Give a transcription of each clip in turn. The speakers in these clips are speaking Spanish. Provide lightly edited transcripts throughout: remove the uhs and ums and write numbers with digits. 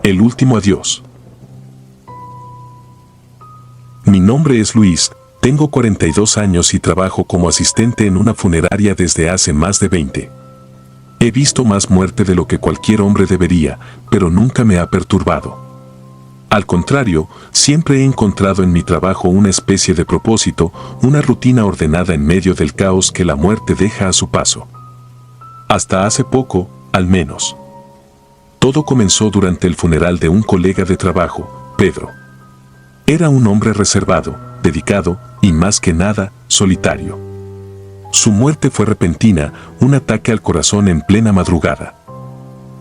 El último adiós. Mi nombre es Luis, tengo 42 años y trabajo como asistente en una funeraria desde hace más de 20. He visto más muerte de lo que cualquier hombre debería, pero nunca me ha perturbado. Al contrario, siempre he encontrado en mi trabajo una especie de propósito, una rutina ordenada en medio del caos que la muerte deja a su paso. Hasta hace poco, al menos. Todo comenzó durante el funeral de un colega de trabajo, Pedro. Era un hombre reservado, dedicado y más que nada, solitario. Su muerte fue repentina, un ataque al corazón en plena madrugada.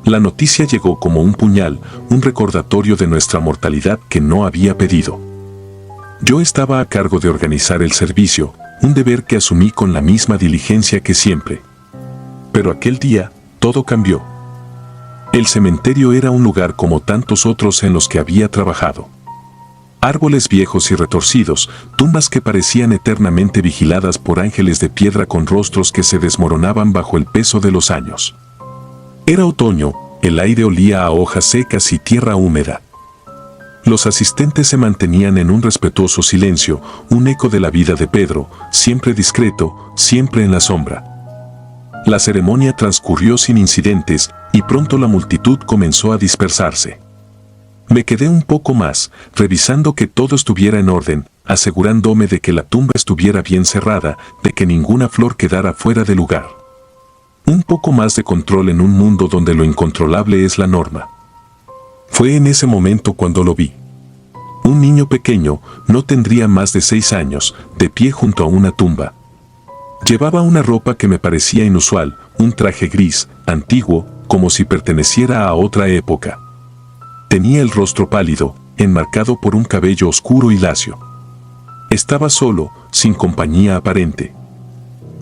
La noticia llegó como un puñal, un recordatorio de nuestra mortalidad que no había pedido. Yo estaba a cargo de organizar el servicio, un deber que asumí con la misma diligencia que siempre. Pero aquel día, todo cambió. El cementerio era un lugar como tantos otros en los que había trabajado. Árboles viejos y retorcidos, tumbas que parecían eternamente vigiladas por ángeles de piedra con rostros que se desmoronaban bajo el peso de los años. Era otoño, el aire olía a hojas secas y tierra húmeda. Los asistentes se mantenían en un respetuoso silencio, un eco de la vida de Pedro, siempre discreto, siempre en la sombra. La ceremonia transcurrió sin incidentes y pronto la multitud comenzó a dispersarse. Me quedé un poco más, revisando que todo estuviera en orden, asegurándome de que la tumba estuviera bien cerrada, de que ninguna flor quedara fuera de lugar. Un poco más de control en un mundo donde lo incontrolable es la norma. Fue en ese momento cuando lo vi. Un niño pequeño, no tendría más de 6 años, de pie junto a una tumba. Llevaba una ropa que me parecía inusual, un traje gris, antiguo, como si perteneciera a otra época. Tenía el rostro pálido, enmarcado por un cabello oscuro y lacio. Estaba solo, sin compañía aparente.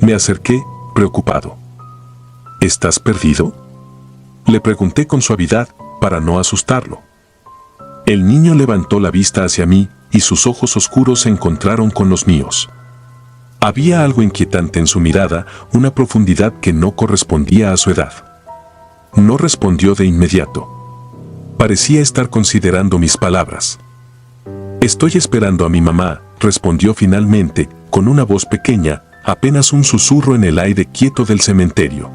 Me acerqué, preocupado. ¿Estás perdido?, le pregunté con suavidad, para no asustarlo. El niño levantó la vista hacia mí, y sus ojos oscuros se encontraron con los míos. Había algo inquietante en su mirada, una profundidad que no correspondía a su edad. No respondió de inmediato. Parecía estar considerando mis palabras. «Estoy esperando a mi mamá», respondió finalmente, con una voz pequeña, apenas un susurro en el aire quieto del cementerio.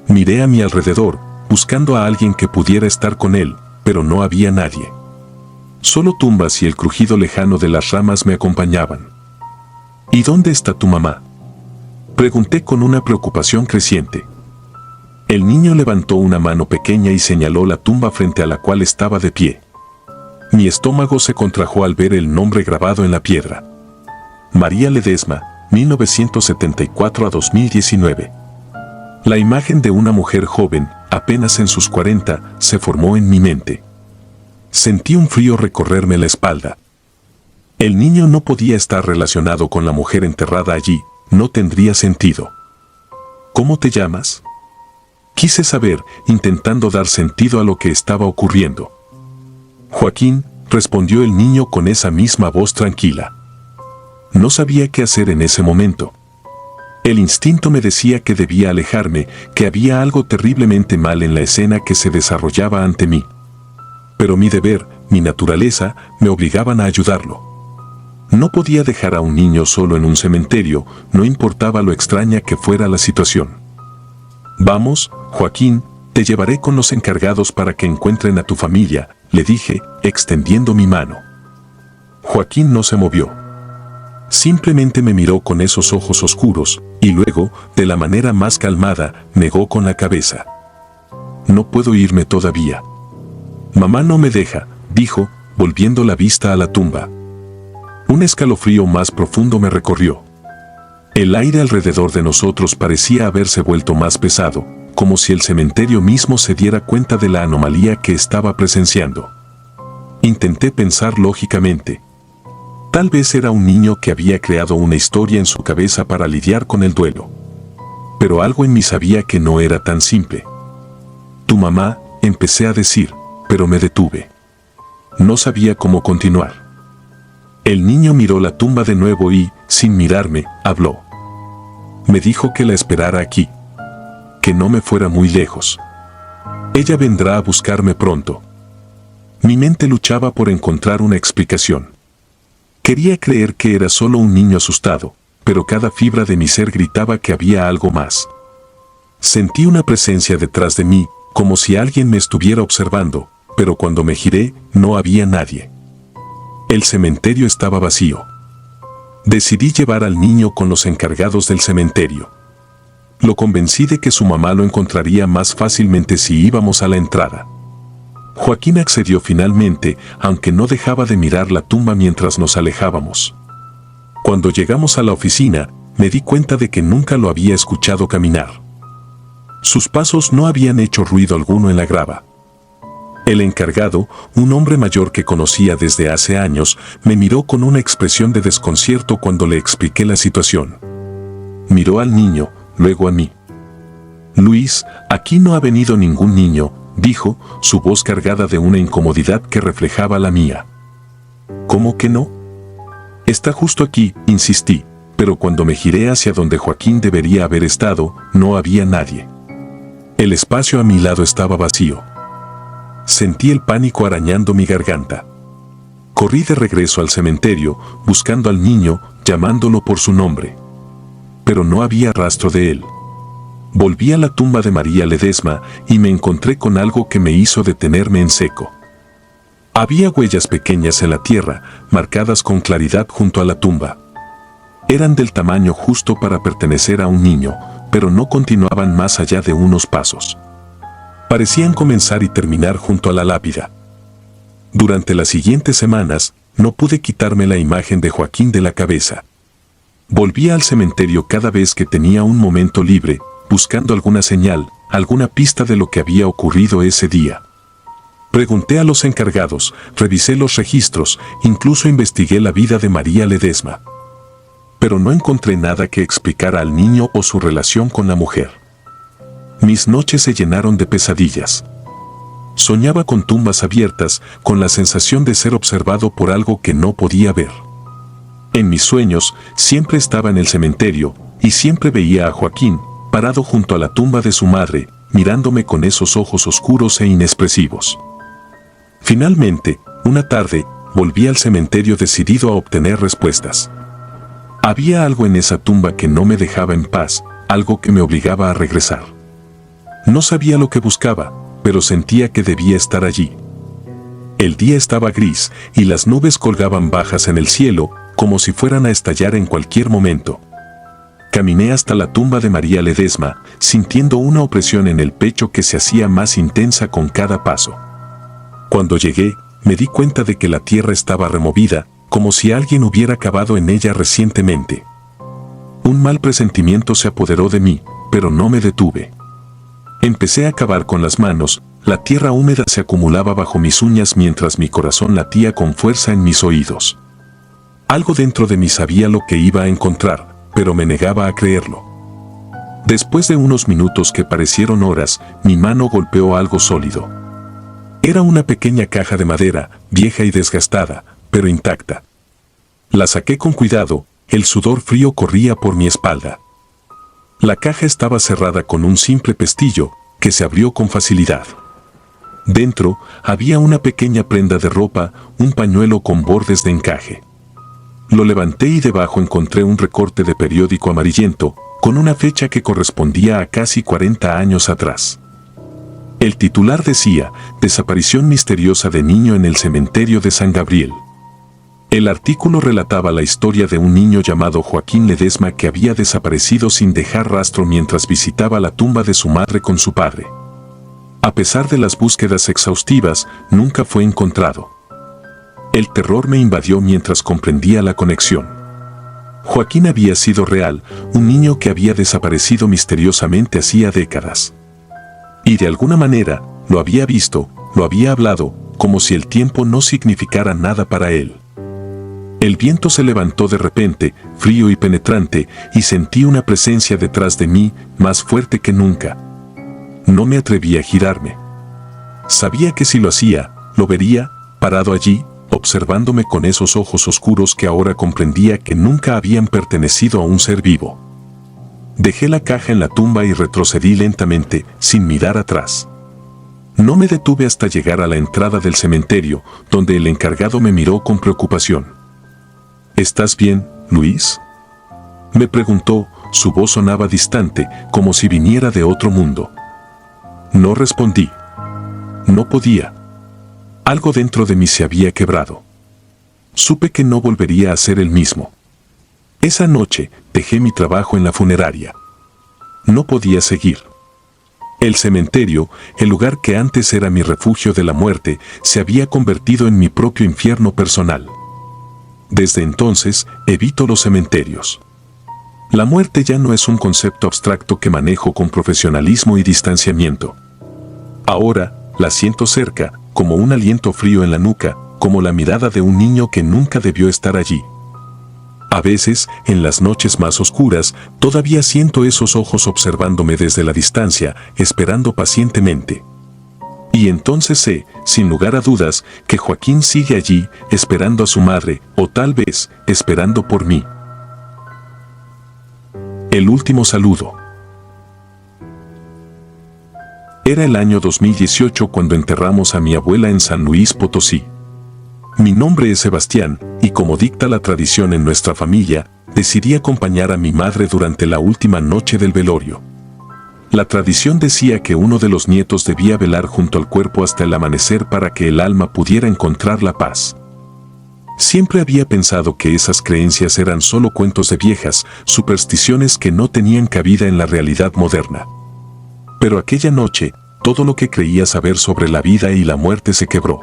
Miré a mi alrededor, buscando a alguien que pudiera estar con él, pero no había nadie. Solo tumbas y el crujido lejano de las ramas me acompañaban. «¿Y dónde está tu mamá?», pregunté con una preocupación creciente. El niño levantó una mano pequeña y señaló la tumba frente a la cual estaba de pie. Mi estómago se contrajo al ver el nombre grabado en la piedra. María Ledesma, 1974 a 2019. La imagen de una mujer joven, apenas en sus 40, se formó en mi mente. Sentí un frío recorrerme la espalda. El niño no podía estar relacionado con la mujer enterrada allí, no tendría sentido. ¿Cómo te llamas?, quise saber, intentando dar sentido a lo que estaba ocurriendo. Joaquín, respondió el niño con esa misma voz tranquila. No sabía qué hacer en ese momento. El instinto me decía que debía alejarme, que había algo terriblemente mal en la escena que se desarrollaba ante mí. Pero mi deber, mi naturaleza, me obligaban a ayudarlo. No podía dejar a un niño solo en un cementerio, no importaba lo extraña que fuera la situación. «Vamos, Joaquín, te llevaré con los encargados para que encuentren a tu familia», le dije, extendiendo mi mano. Joaquín no se movió. Simplemente me miró con esos ojos oscuros, y luego, de la manera más calmada, negó con la cabeza. «No puedo irme todavía. Mamá no me deja», dijo, volviendo la vista a la tumba. Un escalofrío más profundo me recorrió. El aire alrededor de nosotros parecía haberse vuelto más pesado, como si el cementerio mismo se diera cuenta de la anomalía que estaba presenciando. Intenté pensar lógicamente. Tal vez era un niño que había creado una historia en su cabeza para lidiar con el duelo. Pero algo en mí sabía que no era tan simple. «Tu mamá», empecé a decir, pero me detuve. No sabía cómo continuar. El niño miró la tumba de nuevo y, sin mirarme, habló. Me dijo que la esperara aquí. Que no me fuera muy lejos. Ella vendrá a buscarme pronto. Mi mente luchaba por encontrar una explicación. Quería creer que era solo un niño asustado, pero cada fibra de mi ser gritaba que había algo más. Sentí una presencia detrás de mí, como si alguien me estuviera observando, pero cuando me giré, no había nadie. El cementerio estaba vacío. Decidí llevar al niño con los encargados del cementerio. Lo convencí de que su mamá lo encontraría más fácilmente si íbamos a la entrada. Joaquín accedió finalmente, aunque no dejaba de mirar la tumba mientras nos alejábamos. Cuando llegamos a la oficina, me di cuenta de que nunca lo había escuchado caminar. Sus pasos no habían hecho ruido alguno en la grava. El encargado, un hombre mayor que conocía desde hace años, me miró con una expresión de desconcierto cuando le expliqué la situación. Miró al niño, luego a mí. «Luis, aquí no ha venido ningún niño», dijo, su voz cargada de una incomodidad que reflejaba la mía. «¿Cómo que no?» «Está justo aquí», insistí, pero cuando me giré hacia donde Joaquín debería haber estado, no había nadie. El espacio a mi lado estaba vacío. Sentí el pánico arañando mi garganta. Corrí de regreso al cementerio, buscando al niño, llamándolo por su nombre. Pero no había rastro de él. Volví a la tumba de María Ledesma y me encontré con algo que me hizo detenerme en seco. Había huellas pequeñas en la tierra, marcadas con claridad junto a la tumba. Eran del tamaño justo para pertenecer a un niño, pero no continuaban más allá de unos pasos. Parecían comenzar y terminar junto a la lápida. Durante las siguientes semanas, no pude quitarme la imagen de Joaquín de la cabeza. Volvía al cementerio cada vez que tenía un momento libre, buscando alguna señal, alguna pista de lo que había ocurrido ese día. Pregunté a los encargados, revisé los registros, incluso investigué la vida de María Ledesma. Pero no encontré nada que explicara al niño o su relación con la mujer. Mis noches se llenaron de pesadillas. Soñaba con tumbas abiertas, con la sensación de ser observado por algo que no podía ver. En mis sueños, siempre estaba en el cementerio, y siempre veía a Joaquín, parado junto a la tumba de su madre, mirándome con esos ojos oscuros e inexpresivos. Finalmente, una tarde, volví al cementerio decidido a obtener respuestas. Había algo en esa tumba que no me dejaba en paz, algo que me obligaba a regresar. No sabía lo que buscaba, pero sentía que debía estar allí. El día estaba gris, y las nubes colgaban bajas en el cielo, como si fueran a estallar en cualquier momento. Caminé hasta la tumba de María Ledesma, sintiendo una opresión en el pecho que se hacía más intensa con cada paso. Cuando llegué, me di cuenta de que la tierra estaba removida, como si alguien hubiera cavado en ella recientemente. Un mal presentimiento se apoderó de mí, pero no me detuve. Empecé a cavar con las manos, la tierra húmeda se acumulaba bajo mis uñas mientras mi corazón latía con fuerza en mis oídos. Algo dentro de mí sabía lo que iba a encontrar, pero me negaba a creerlo. Después de unos minutos que parecieron horas, mi mano golpeó algo sólido. Era una pequeña caja de madera, vieja y desgastada, pero intacta. La saqué con cuidado, el sudor frío corría por mi espalda. La caja estaba cerrada con un simple pestillo, que se abrió con facilidad. Dentro, había una pequeña prenda de ropa, un pañuelo con bordes de encaje. Lo levanté y debajo encontré un recorte de periódico amarillento, con una fecha que correspondía a casi 40 años atrás. El titular decía, «Desaparición misteriosa de niño en el cementerio de San Gabriel». El artículo relataba la historia de un niño llamado Joaquín Ledesma que había desaparecido sin dejar rastro mientras visitaba la tumba de su madre con su padre. A pesar de las búsquedas exhaustivas, nunca fue encontrado. El terror me invadió mientras comprendía la conexión. Joaquín había sido real, un niño que había desaparecido misteriosamente hacía décadas. Y de alguna manera, lo había visto, lo había hablado, como si el tiempo no significara nada para él. El viento se levantó de repente, frío y penetrante, y sentí una presencia detrás de mí, más fuerte que nunca. No me atreví a girarme. Sabía que si lo hacía, lo vería, parado allí, observándome con esos ojos oscuros que ahora comprendía que nunca habían pertenecido a un ser vivo. Dejé la caja en la tumba y retrocedí lentamente, sin mirar atrás. No me detuve hasta llegar a la entrada del cementerio, donde el encargado me miró con preocupación. ¿Estás bien, Luis?, me preguntó. Su voz sonaba distante, como si viniera de otro mundo. No respondí. No podía. Algo dentro de mí se había quebrado. Supe que no volvería a ser el mismo. Esa noche dejé mi trabajo en la funeraria. No podía seguir. El cementerio, el lugar que antes era mi refugio de la muerte, se había convertido en mi propio infierno personal. Desde entonces, evito los cementerios. La muerte ya no es un concepto abstracto que manejo con profesionalismo y distanciamiento. Ahora, la siento cerca, como un aliento frío en la nuca, como la mirada de un niño que nunca debió estar allí. A veces, en las noches más oscuras, todavía siento esos ojos observándome desde la distancia, esperando pacientemente. Y entonces sé, sin lugar a dudas, que Joaquín sigue allí, esperando a su madre, o tal vez, esperando por mí. El último saludo. Era el año 2018 cuando enterramos a mi abuela en San Luis Potosí. Mi nombre es Sebastián, y como dicta la tradición en nuestra familia, decidí acompañar a mi madre durante la última noche del velorio. La tradición decía que uno de los nietos debía velar junto al cuerpo hasta el amanecer para que el alma pudiera encontrar la paz. Siempre había pensado que esas creencias eran solo cuentos de viejas, supersticiones que no tenían cabida en la realidad moderna. Pero aquella noche, todo lo que creía saber sobre la vida y la muerte se quebró.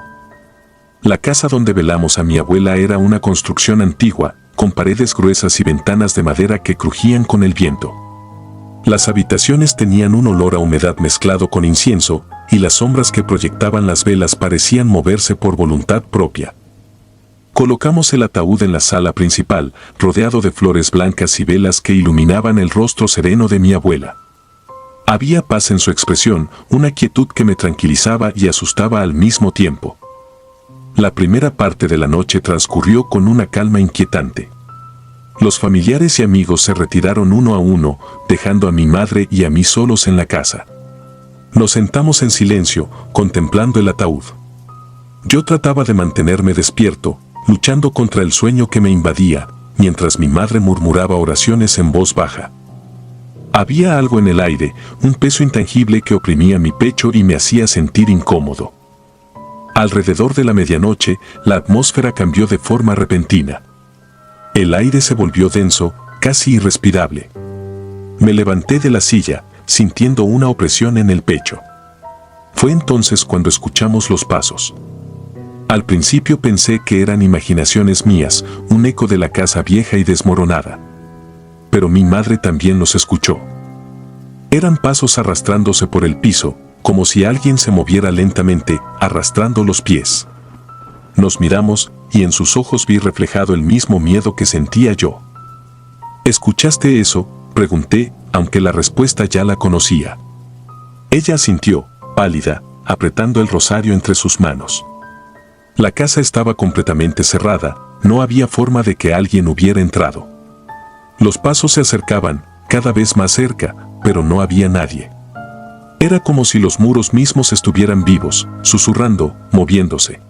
La casa donde velamos a mi abuela era una construcción antigua, con paredes gruesas y ventanas de madera que crujían con el viento. Las habitaciones tenían un olor a humedad mezclado con incienso, y las sombras que proyectaban las velas parecían moverse por voluntad propia. Colocamos el ataúd en la sala principal, rodeado de flores blancas y velas que iluminaban el rostro sereno de mi abuela. Había paz en su expresión, una quietud que me tranquilizaba y asustaba al mismo tiempo. La primera parte de la noche transcurrió con una calma inquietante. Los familiares y amigos se retiraron uno a uno, dejando a mi madre y a mí solos en la casa. Nos sentamos en silencio, contemplando el ataúd. Yo trataba de mantenerme despierto, luchando contra el sueño que me invadía, mientras mi madre murmuraba oraciones en voz baja. Había algo en el aire, un peso intangible que oprimía mi pecho y me hacía sentir incómodo. Alrededor de la medianoche, la atmósfera cambió de forma repentina. El aire se volvió denso, casi irrespirable. Me levanté de la silla, sintiendo una opresión en el pecho. Fue entonces cuando escuchamos los pasos. Al principio pensé que eran imaginaciones mías, un eco de la casa vieja y desmoronada. Pero mi madre también los escuchó. Eran pasos arrastrándose por el piso, como si alguien se moviera lentamente, arrastrando los pies. Nos miramos, y en sus ojos vi reflejado el mismo miedo que sentía yo. ¿Escuchaste eso?, pregunté, aunque la respuesta ya la conocía. Ella asintió, pálida, apretando el rosario entre sus manos. La casa estaba completamente cerrada, no había forma de que alguien hubiera entrado. Los pasos se acercaban, cada vez más cerca, pero no había nadie. Era como si los muros mismos estuvieran vivos, susurrando, moviéndose.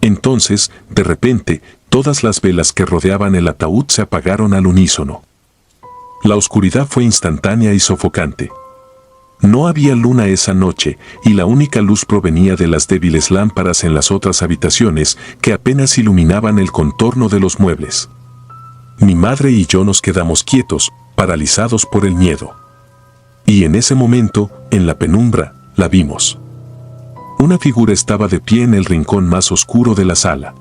Entonces, de repente, todas las velas que rodeaban el ataúd se apagaron al unísono. La oscuridad fue instantánea y sofocante. No había luna esa noche, y la única luz provenía de las débiles lámparas en las otras habitaciones que apenas iluminaban el contorno de los muebles. Mi madre y yo nos quedamos quietos, paralizados por el miedo. Y en ese momento, en la penumbra, la vimos. Una figura estaba de pie en el rincón más oscuro de la sala.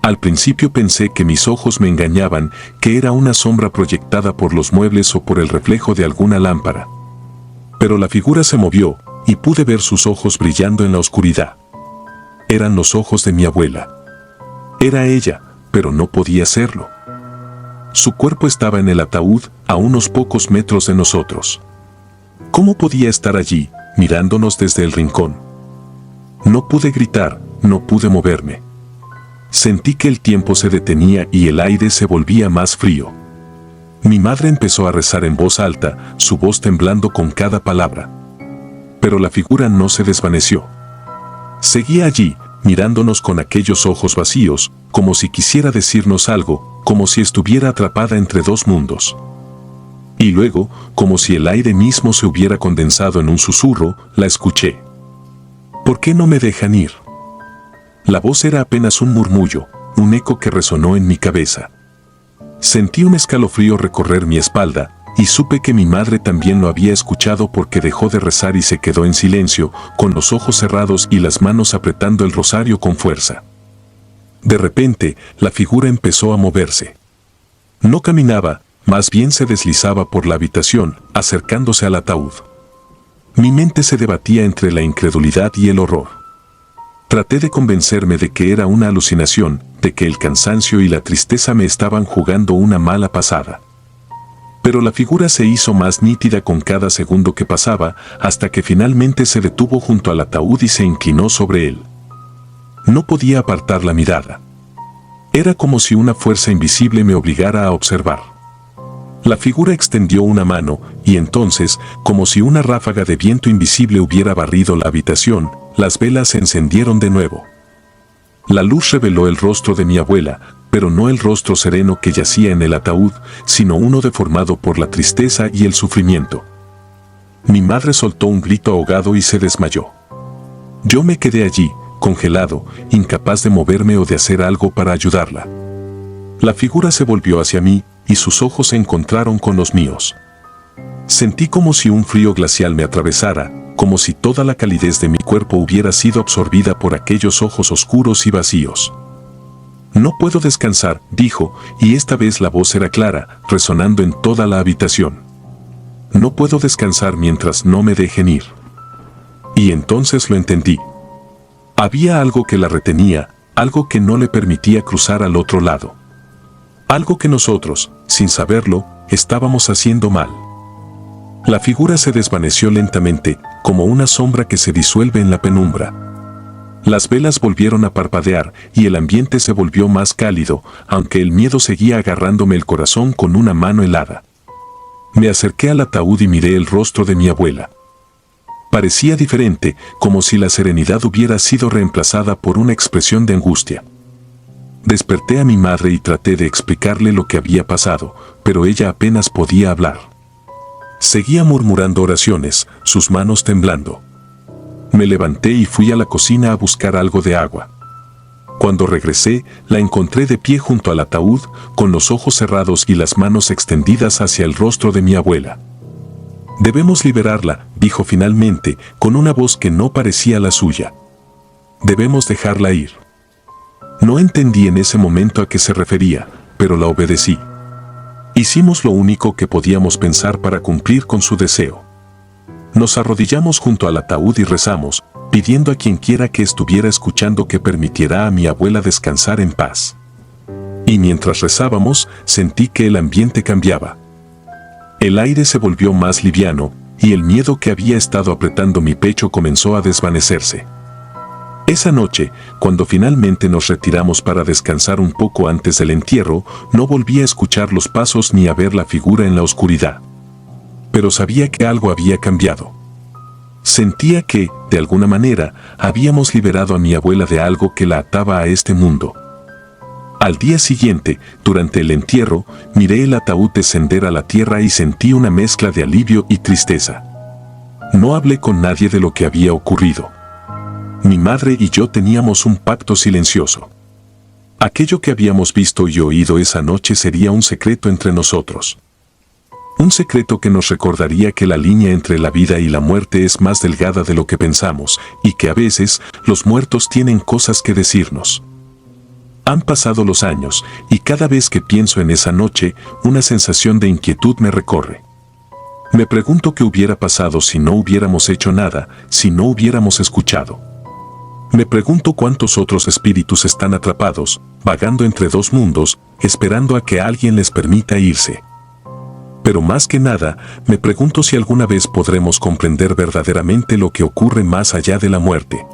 Al principio pensé que mis ojos me engañaban, que era una sombra proyectada por los muebles o por el reflejo de alguna lámpara. Pero la figura se movió, y pude ver sus ojos brillando en la oscuridad. Eran los ojos de mi abuela. Era ella, pero no podía serlo. Su cuerpo estaba en el ataúd, a unos pocos metros de nosotros. ¿Cómo podía estar allí, mirándonos desde el rincón? No pude gritar, no pude moverme. Sentí que el tiempo se detenía y el aire se volvía más frío. Mi madre empezó a rezar en voz alta, su voz temblando con cada palabra. pero la figura no se desvaneció. Seguía allí, mirándonos con aquellos ojos vacíos, como si quisiera decirnos algo, como si estuviera atrapada entre dos mundos. Y luego, como si el aire mismo se hubiera condensado en un susurro, la escuché. ¿Por qué no me dejan ir? La voz era apenas un murmullo, un eco que resonó en mi cabeza. Sentí un escalofrío recorrer mi espalda, y supe que mi madre también lo había escuchado porque dejó de rezar y se quedó en silencio, con los ojos cerrados y las manos apretando el rosario con fuerza. De repente, la figura empezó a moverse. No caminaba, más bien se deslizaba por la habitación, acercándose al ataúd. Mi mente se debatía entre la incredulidad y el horror. Traté de convencerme de que era una alucinación, de que el cansancio y la tristeza me estaban jugando una mala pasada. Pero la figura se hizo más nítida con cada segundo que pasaba, hasta que finalmente se detuvo junto al ataúd y se inclinó sobre él. No podía apartar la mirada. Era como si una fuerza invisible me obligara a observar. La figura extendió una mano, y entonces, como si una ráfaga de viento invisible hubiera barrido la habitación, las velas se encendieron de nuevo. La luz reveló el rostro de mi abuela, pero no el rostro sereno que yacía en el ataúd, sino uno deformado por la tristeza y el sufrimiento. Mi madre soltó un grito ahogado y se desmayó. Yo me quedé allí, congelado, incapaz de moverme o de hacer algo para ayudarla. La figura se volvió hacia mí, y sus ojos se encontraron con los míos. Sentí como si un frío glacial me atravesara, como si toda la calidez de mi cuerpo hubiera sido absorbida por aquellos ojos oscuros y vacíos. No puedo descansar, dijo, y esta vez la voz era clara, resonando en toda la habitación. No puedo descansar mientras no me dejen ir. Y entonces lo entendí. Había algo que la retenía, algo que no le permitía cruzar al otro lado. Algo que nosotros, sin saberlo, estábamos haciendo mal. La figura se desvaneció lentamente, como una sombra que se disuelve en la penumbra. Las velas volvieron a parpadear y el ambiente se volvió más cálido, aunque el miedo seguía agarrándome el corazón con una mano helada. Me acerqué al ataúd y miré el rostro de mi abuela. Parecía diferente, como si la serenidad hubiera sido reemplazada por una expresión de angustia. Desperté a mi madre y traté de explicarle lo que había pasado, pero ella apenas podía hablar. Seguía murmurando oraciones, sus manos temblando. Me levanté y fui a la cocina a buscar algo de agua. Cuando regresé, la encontré de pie junto al ataúd, con los ojos cerrados y las manos extendidas hacia el rostro de mi abuela. «Debemos liberarla», dijo finalmente, con una voz que no parecía la suya. «Debemos dejarla ir». No entendí en ese momento a qué se refería, pero la obedecí. Hicimos lo único que podíamos pensar para cumplir con su deseo. Nos arrodillamos junto al ataúd y rezamos, pidiendo a quien quiera que estuviera escuchando que permitiera a mi abuela descansar en paz. Y mientras rezábamos, sentí que el ambiente cambiaba. El aire se volvió más liviano, y el miedo que había estado apretando mi pecho comenzó a desvanecerse. Esa noche, cuando finalmente nos retiramos para descansar un poco antes del entierro, no volví a escuchar los pasos ni a ver la figura en la oscuridad. Pero sabía que algo había cambiado. Sentía que, de alguna manera, habíamos liberado a mi abuela de algo que la ataba a este mundo. Al día siguiente, durante el entierro, miré el ataúd descender a la tierra y sentí una mezcla de alivio y tristeza. No hablé con nadie de lo que había ocurrido. Mi madre y yo teníamos un pacto silencioso. Aquello que habíamos visto y oído esa noche sería un secreto entre nosotros. Un secreto que nos recordaría que la línea entre la vida y la muerte es más delgada de lo que pensamos, y que a veces los muertos tienen cosas que decirnos. Han pasado los años, y cada vez que pienso en esa noche, una sensación de inquietud me recorre. Me pregunto qué hubiera pasado si no hubiéramos hecho nada, si no hubiéramos escuchado. Me pregunto cuántos otros espíritus están atrapados, vagando entre dos mundos, esperando a que alguien les permita irse. Pero más que nada, me pregunto si alguna vez podremos comprender verdaderamente lo que ocurre más allá de la muerte.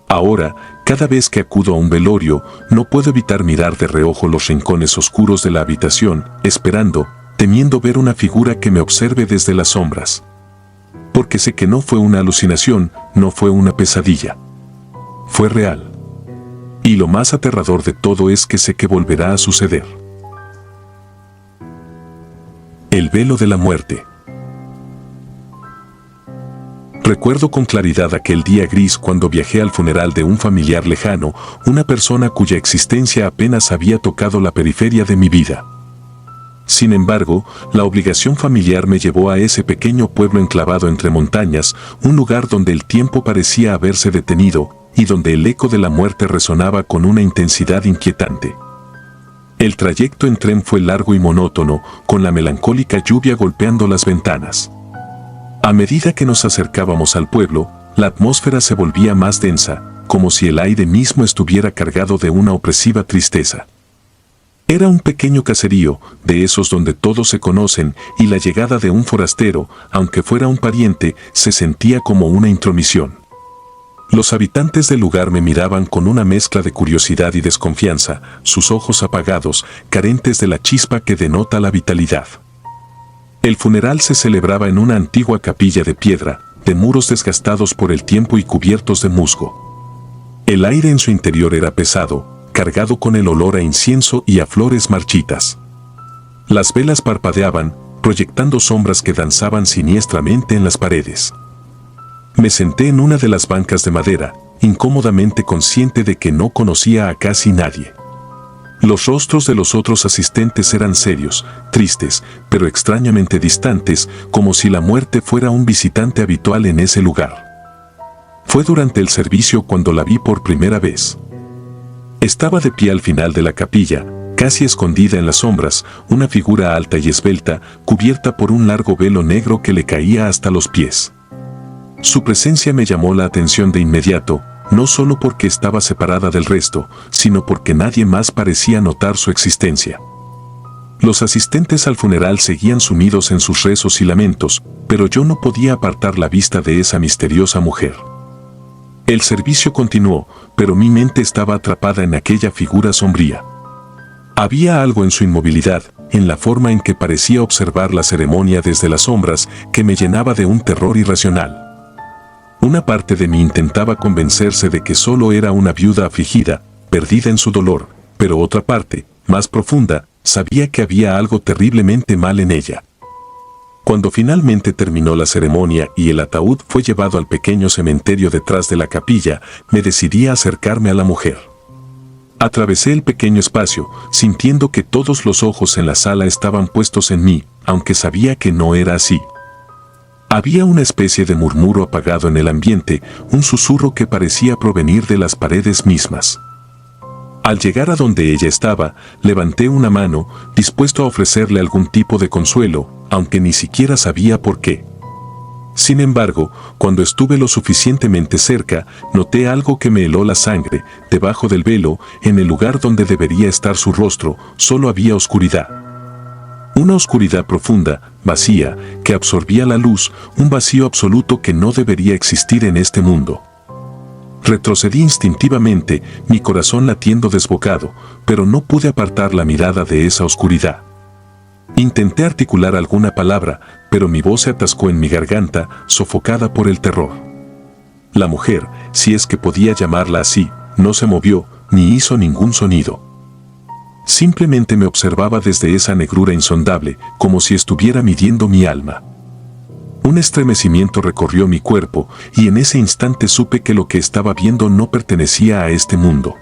Ahora, cada vez que acudo a un velorio, no puedo evitar mirar de reojo los rincones oscuros de la habitación, esperando, temiendo ver una figura que me observe desde las sombras. Porque sé que no fue una alucinación, no fue una pesadilla. Fue real. Y lo más aterrador de todo es que sé que volverá a suceder. El velo de la muerte. Recuerdo con claridad aquel día gris cuando viajé al funeral de un familiar lejano, una persona cuya existencia apenas había tocado la periferia de mi vida. Sin embargo, la obligación familiar me llevó a ese pequeño pueblo enclavado entre montañas, un lugar donde el tiempo parecía haberse detenido y donde el eco de la muerte resonaba con una intensidad inquietante. El trayecto en tren fue largo y monótono, con la melancólica lluvia golpeando las ventanas. A medida que nos acercábamos al pueblo, la atmósfera se volvía más densa, como si el aire mismo estuviera cargado de una opresiva tristeza. Era un pequeño caserío, de esos donde todos se conocen, y la llegada de un forastero, aunque fuera un pariente, se sentía como una intromisión. Los habitantes del lugar me miraban con una mezcla de curiosidad y desconfianza, sus ojos apagados, carentes de la chispa que denota la vitalidad. El funeral se celebraba en una antigua capilla de piedra, de muros desgastados por el tiempo y cubiertos de musgo. El aire en su interior era pesado, cargado con el olor a incienso y a flores marchitas. Las velas parpadeaban, proyectando sombras que danzaban siniestramente en las paredes. Me senté en una de las bancas de madera, incómodamente consciente de que no conocía a casi nadie. Los rostros de los otros asistentes eran serios, tristes, pero extrañamente distantes, como si la muerte fuera un visitante habitual en ese lugar. Fue durante el servicio cuando la vi por primera vez. Estaba de pie al final de la capilla, casi escondida en las sombras, una figura alta y esbelta, cubierta por un largo velo negro que le caía hasta los pies. Su presencia me llamó la atención de inmediato, no solo porque estaba separada del resto, sino porque nadie más parecía notar su existencia. Los asistentes al funeral seguían sumidos en sus rezos y lamentos, pero yo no podía apartar la vista de esa misteriosa mujer. El servicio continuó, pero mi mente estaba atrapada en aquella figura sombría. Había algo en su inmovilidad, en la forma en que parecía observar la ceremonia desde las sombras, que me llenaba de un terror irracional. Una parte de mí intentaba convencerse de que solo era una viuda afligida, perdida en su dolor, pero otra parte, más profunda, sabía que había algo terriblemente mal en ella. Cuando finalmente terminó la ceremonia y el ataúd fue llevado al pequeño cementerio detrás de la capilla, me decidí a acercarme a la mujer. Atravesé el pequeño espacio, sintiendo que todos los ojos en la sala estaban puestos en mí, aunque sabía que no era así. Había una especie de murmuro apagado en el ambiente, un susurro que parecía provenir de las paredes mismas. Al llegar a donde ella estaba, levanté una mano, dispuesto a ofrecerle algún tipo de consuelo, aunque ni siquiera sabía por qué. Sin embargo, cuando estuve lo suficientemente cerca, noté algo que me heló la sangre. Debajo del velo, en el lugar donde debería estar su rostro, solo había oscuridad. Una oscuridad profunda, vacía, que absorbía la luz, un vacío absoluto que no debería existir en este mundo. Retrocedí instintivamente, mi corazón latiendo desbocado, pero no pude apartar la mirada de esa oscuridad. Intenté articular alguna palabra, pero mi voz se atascó en mi garganta, sofocada por el terror. La mujer, si es que podía llamarla así, no se movió, ni hizo ningún sonido. Simplemente me observaba desde esa negrura insondable, como si estuviera midiendo mi alma. Un estremecimiento recorrió mi cuerpo, y en ese instante supe que lo que estaba viendo no pertenecía a este mundo.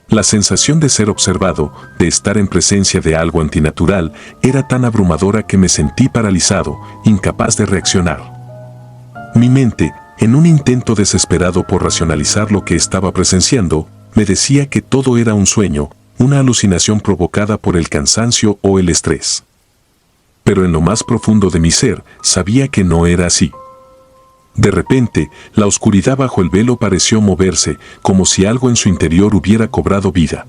La sensación de ser observado, de estar en presencia de algo antinatural, era tan abrumadora que me sentí paralizado, incapaz de reaccionar. Mi mente, en un intento desesperado por racionalizar lo que estaba presenciando, me decía que todo era un sueño, una alucinación provocada por el cansancio o el estrés. Pero en lo más profundo de mi ser, sabía que no era así. De repente, la oscuridad bajo el velo pareció moverse, como si algo en su interior hubiera cobrado vida.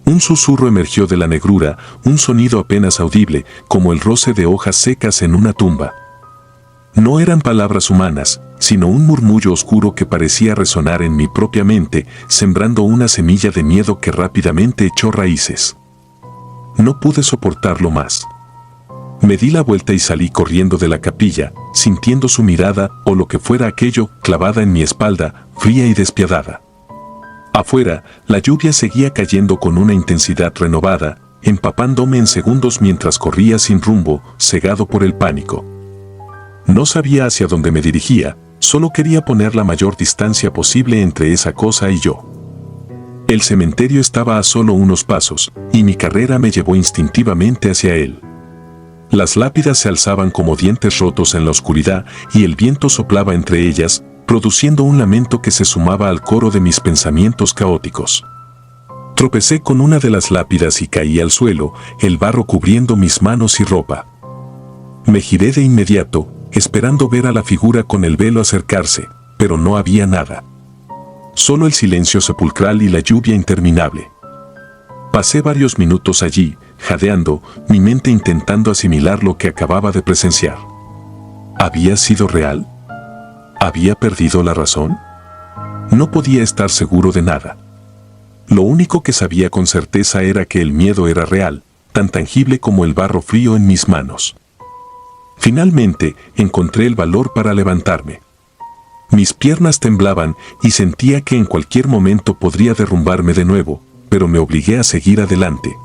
Un susurro emergió de la negrura, un sonido apenas audible, como el roce de hojas secas en una tumba. No eran palabras humanas, sino un murmullo oscuro que parecía resonar en mi propia mente, sembrando una semilla de miedo que rápidamente echó raíces. No pude soportarlo más. Me di la vuelta y salí corriendo de la capilla, sintiendo su mirada o lo que fuera aquello clavada en mi espalda, fría y despiadada. Afuera, la lluvia seguía cayendo con una intensidad renovada, empapándome en segundos mientras corría sin rumbo, cegado por el pánico. No sabía hacia dónde me dirigía, solo quería poner la mayor distancia posible entre esa cosa y yo. El cementerio estaba a solo unos pasos, y mi carrera me llevó instintivamente hacia él. Las lápidas se alzaban como dientes rotos en la oscuridad y el viento soplaba entre ellas, produciendo un lamento que se sumaba al coro de mis pensamientos caóticos. Tropecé con una de las lápidas y caí al suelo, el barro cubriendo mis manos y ropa. Me giré de inmediato, esperando ver a la figura con el velo acercarse, pero no había nada. Solo el silencio sepulcral y la lluvia interminable. Pasé varios minutos allí, jadeando, mi mente intentando asimilar lo que acababa de presenciar. ¿Había sido real? ¿Había perdido la razón? No podía estar seguro de nada. Lo único que sabía con certeza era que el miedo era real, tan tangible como el barro frío en mis manos. Finalmente, encontré el valor para levantarme. Mis piernas temblaban y sentía que en cualquier momento podría derrumbarme de nuevo, pero me obligué a seguir adelante.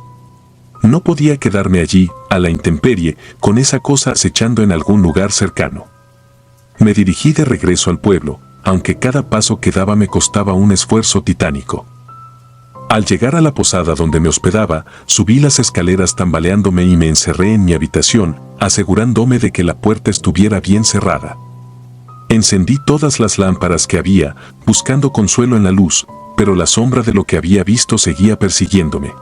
No podía quedarme allí, a la intemperie, con esa cosa acechando en algún lugar cercano. Me dirigí de regreso al pueblo, aunque cada paso que daba me costaba un esfuerzo titánico. Al llegar a la posada donde me hospedaba, subí las escaleras tambaleándome y me encerré en mi habitación, asegurándome de que la puerta estuviera bien cerrada. Encendí todas las lámparas que había, buscando consuelo en la luz, pero la sombra de lo que había visto seguía persiguiéndome.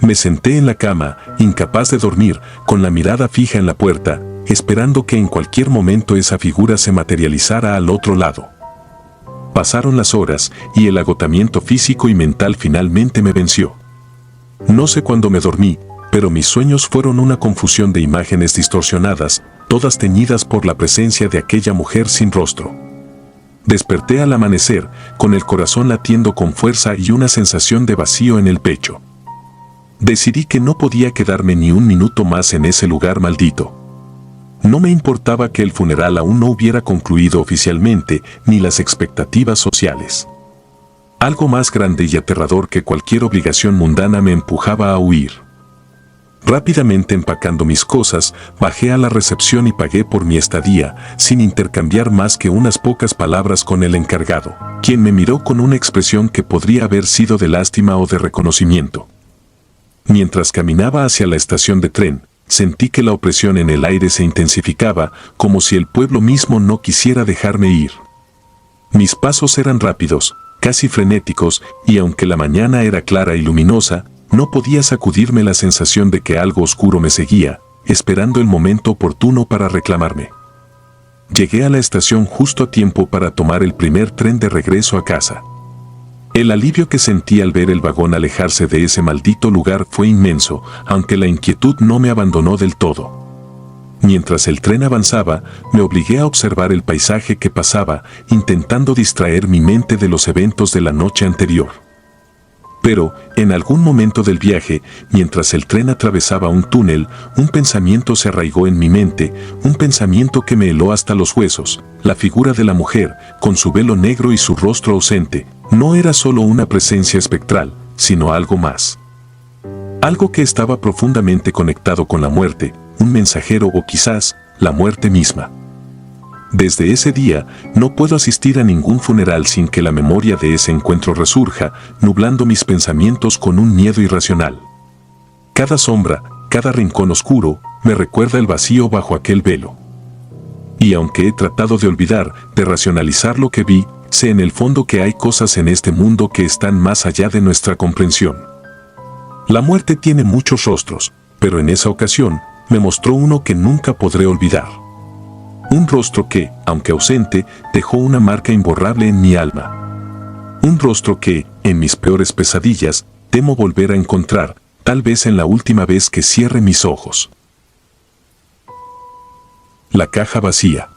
Me senté en la cama, incapaz de dormir, con la mirada fija en la puerta, esperando que en cualquier momento esa figura se materializara al otro lado. Pasaron las horas y el agotamiento físico y mental finalmente me venció. No sé cuándo me dormí, pero mis sueños fueron una confusión de imágenes distorsionadas, todas teñidas por la presencia de aquella mujer sin rostro. Desperté al amanecer, con el corazón latiendo con fuerza y una sensación de vacío en el pecho. Decidí que no podía quedarme ni un minuto más en ese lugar maldito. No me importaba que el funeral aún no hubiera concluido oficialmente, ni las expectativas sociales. Algo más grande y aterrador que cualquier obligación mundana me empujaba a huir. Rápidamente empacando mis cosas, bajé a la recepción y pagué por mi estadía, sin intercambiar más que unas pocas palabras con el encargado, quien me miró con una expresión que podría haber sido de lástima o de reconocimiento. Mientras caminaba hacia la estación de tren, sentí que la opresión en el aire se intensificaba, como si el pueblo mismo no quisiera dejarme ir. Mis pasos eran rápidos, casi frenéticos, y aunque la mañana era clara y luminosa, no podía sacudirme la sensación de que algo oscuro me seguía, esperando el momento oportuno para reclamarme. Llegué a la estación justo a tiempo para tomar el primer tren de regreso a casa. El alivio que sentí al ver el vagón alejarse de ese maldito lugar fue inmenso, aunque la inquietud no me abandonó del todo. Mientras el tren avanzaba, me obligué a observar el paisaje que pasaba, intentando distraer mi mente de los eventos de la noche anterior. Pero, en algún momento del viaje, mientras el tren atravesaba un túnel, un pensamiento se arraigó en mi mente, un pensamiento que me heló hasta los huesos. La figura de la mujer, con su velo negro y su rostro ausente, no era solo una presencia espectral, sino algo más. Algo que estaba profundamente conectado con la muerte, un mensajero o quizás, la muerte misma. Desde ese día, no puedo asistir a ningún funeral sin que la memoria de ese encuentro resurja, nublando mis pensamientos con un miedo irracional. Cada sombra, cada rincón oscuro, me recuerda el vacío bajo aquel velo. Y aunque he tratado de olvidar, de racionalizar lo que vi, sé en el fondo que hay cosas en este mundo que están más allá de nuestra comprensión. La muerte tiene muchos rostros, pero en esa ocasión, me mostró uno que nunca podré olvidar. Un rostro que, aunque ausente, dejó una marca imborrable en mi alma. Un rostro que, en mis peores pesadillas, temo volver a encontrar, tal vez en la última vez que cierre mis ojos. La caja vacía.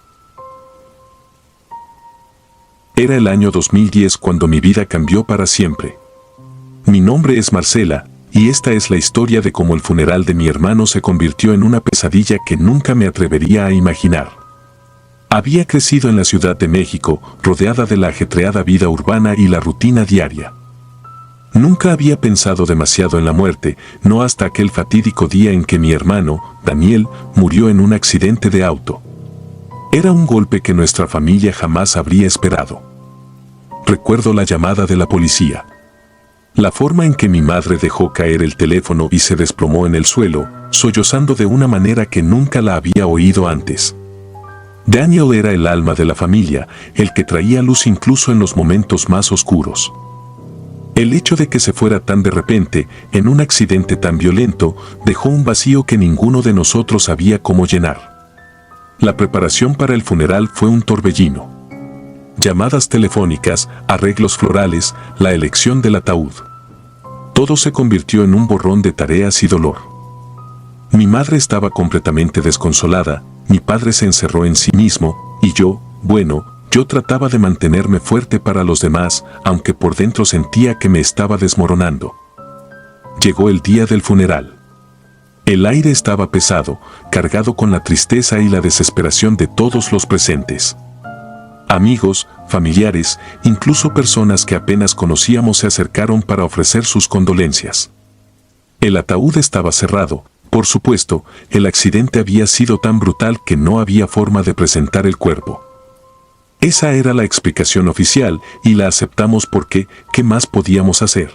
Era el año 2010 cuando mi vida cambió para siempre. Mi nombre es Marcela, y esta es la historia de cómo el funeral de mi hermano se convirtió en una pesadilla que nunca me atrevería a imaginar. Había crecido en la Ciudad de México, rodeada de la ajetreada vida urbana y la rutina diaria. Nunca había pensado demasiado en la muerte, no hasta aquel fatídico día en que mi hermano, Daniel, murió en un accidente de auto. Era un golpe que nuestra familia jamás habría esperado. Recuerdo la llamada de la policía. La forma en que mi madre dejó caer el teléfono y se desplomó en el suelo, sollozando de una manera que nunca la había oído antes. Daniel era el alma de la familia, el que traía luz incluso en los momentos más oscuros. El hecho de que se fuera tan de repente, en un accidente tan violento, dejó un vacío que ninguno de nosotros sabía cómo llenar. La preparación para el funeral fue un torbellino. Llamadas telefónicas, arreglos florales, la elección del ataúd. Todo se convirtió en un borrón de tareas y dolor. Mi madre estaba completamente desconsolada, mi padre se encerró en sí mismo, y yo trataba de mantenerme fuerte para los demás, aunque por dentro sentía que me estaba desmoronando. Llegó el día del funeral. El aire estaba pesado, cargado con la tristeza y la desesperación de todos los presentes. Amigos, familiares, incluso personas que apenas conocíamos se acercaron para ofrecer sus condolencias. El ataúd estaba cerrado. Por supuesto, el accidente había sido tan brutal que no había forma de presentar el cuerpo. Esa era la explicación oficial y la aceptamos porque, ¿qué más podíamos hacer?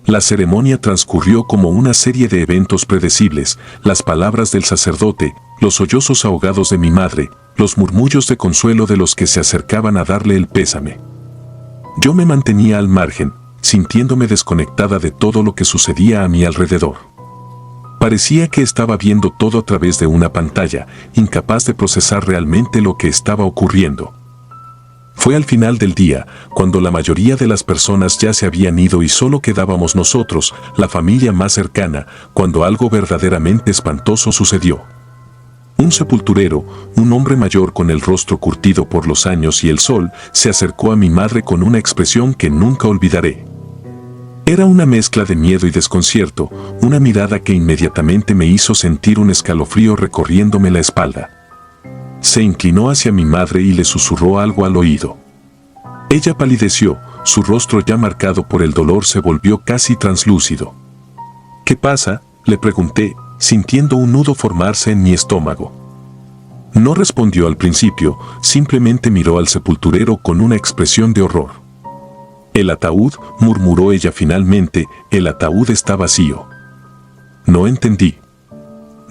La ceremonia transcurrió como una serie de eventos predecibles, las palabras del sacerdote, los sollozos ahogados de mi madre, los murmullos de consuelo de los que se acercaban a darle el pésame. Yo me mantenía al margen, sintiéndome desconectada de todo lo que sucedía a mi alrededor. Parecía que estaba viendo todo a través de una pantalla, incapaz de procesar realmente lo que estaba ocurriendo. Fue al final del día, cuando la mayoría de las personas ya se habían ido y solo quedábamos nosotros, la familia más cercana, cuando algo verdaderamente espantoso sucedió. Un sepulturero, un hombre mayor con el rostro curtido por los años y el sol, se acercó a mi madre con una expresión que nunca olvidaré. Era una mezcla de miedo y desconcierto, una mirada que inmediatamente me hizo sentir un escalofrío recorriéndome la espalda. Se inclinó hacia mi madre y le susurró algo al oído. Ella palideció, su rostro ya marcado por el dolor se volvió casi translúcido. ¿Qué pasa?, le pregunté, sintiendo un nudo formarse en mi estómago. No respondió al principio, simplemente miró al sepulturero con una expresión de horror. El ataúd, murmuró ella finalmente, el ataúd está vacío. No entendí.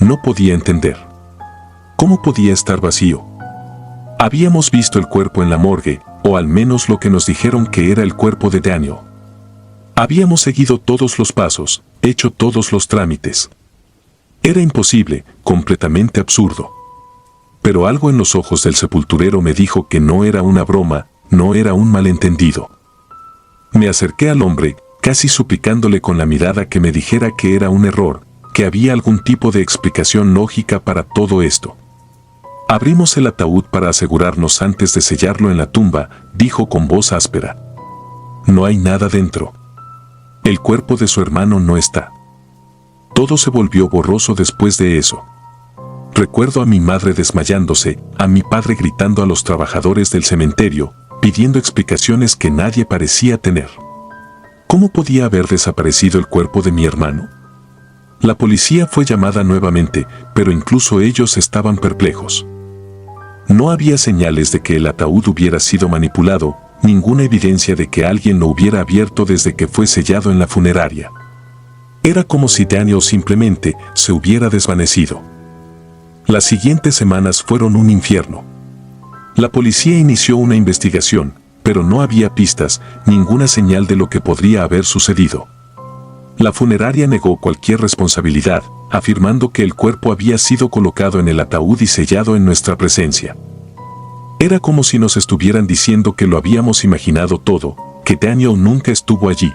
No podía entender. ¿Cómo podía estar vacío? Habíamos visto el cuerpo en la morgue, o al menos lo que nos dijeron que era el cuerpo de Daniel. Habíamos seguido todos los pasos, hecho todos los trámites. Era imposible, completamente absurdo. Pero algo en los ojos del sepulturero me dijo que no era una broma, no era un malentendido. Me acerqué al hombre, casi suplicándole con la mirada que me dijera que era un error, que había algún tipo de explicación lógica para todo esto. Abrimos el ataúd para asegurarnos antes de sellarlo en la tumba, dijo con voz áspera. No hay nada dentro. El cuerpo de su hermano no está. Todo se volvió borroso después de eso. Recuerdo a mi madre desmayándose, a mi padre gritando a los trabajadores del cementerio, pidiendo explicaciones que nadie parecía tener. ¿Cómo podía haber desaparecido el cuerpo de mi hermano? La policía fue llamada nuevamente, pero incluso ellos estaban perplejos. No había señales de que el ataúd hubiera sido manipulado, ninguna evidencia de que alguien lo hubiera abierto desde que fue sellado en la funeraria. Era como si Daniel simplemente se hubiera desvanecido. Las siguientes semanas fueron un infierno. La policía inició una investigación, pero no había pistas, ninguna señal de lo que podría haber sucedido. La funeraria negó cualquier responsabilidad, afirmando que el cuerpo había sido colocado en el ataúd y sellado en nuestra presencia. Era como si nos estuvieran diciendo que lo habíamos imaginado todo, que Daniel nunca estuvo allí.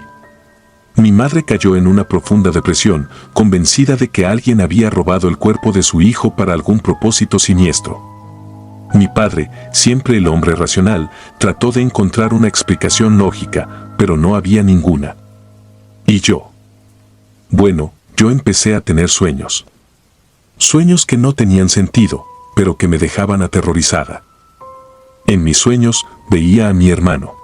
Mi madre cayó en una profunda depresión, convencida de que alguien había robado el cuerpo de su hijo para algún propósito siniestro. Mi padre, siempre el hombre racional, trató de encontrar una explicación lógica, pero no había ninguna. Y yo. Bueno, yo empecé a tener sueños. Sueños que no tenían sentido, pero que me dejaban aterrorizada. En mis sueños veía a mi hermano.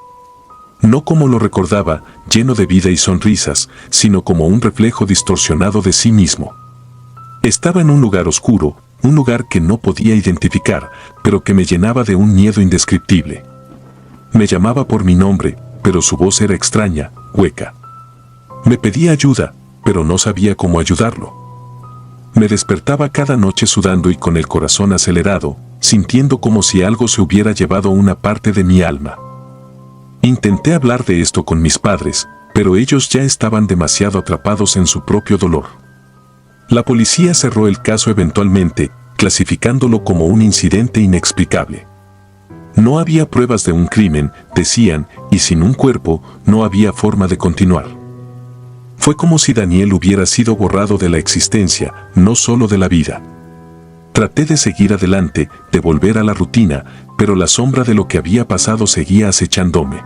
No como lo recordaba, lleno de vida y sonrisas, sino como un reflejo distorsionado de sí mismo. Estaba en un lugar oscuro, un lugar que no podía identificar, pero que me llenaba de un miedo indescriptible. Me llamaba por mi nombre, pero su voz era extraña, hueca. Me pedía ayuda, pero no sabía cómo ayudarlo. Me despertaba cada noche sudando y con el corazón acelerado, sintiendo como si algo se hubiera llevado una parte de mi alma. Intenté hablar de esto con mis padres, pero ellos ya estaban demasiado atrapados en su propio dolor. La policía cerró el caso eventualmente, clasificándolo como un incidente inexplicable. No había pruebas de un crimen, decían, y sin un cuerpo, no había forma de continuar. Fue como si Daniel hubiera sido borrado de la existencia, no solo de la vida. Traté de seguir adelante, de volver a la rutina, pero la sombra de lo que había pasado seguía acechándome.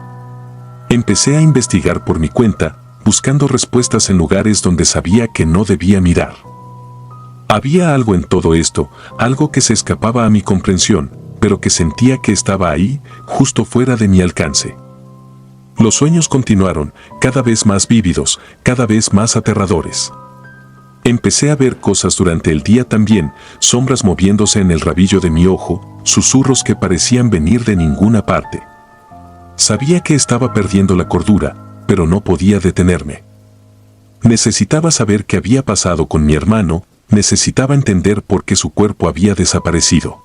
Empecé a investigar por mi cuenta, buscando respuestas en lugares donde sabía que no debía mirar. Había algo en todo esto, algo que se escapaba a mi comprensión, pero que sentía que estaba ahí, justo fuera de mi alcance. Los sueños continuaron, cada vez más vívidos, cada vez más aterradores. Empecé a ver cosas durante el día también, sombras moviéndose en el rabillo de mi ojo, susurros que parecían venir de ninguna parte. Sabía que estaba perdiendo la cordura, pero no podía detenerme. Necesitaba saber qué había pasado con mi hermano, necesitaba entender por qué su cuerpo había desaparecido.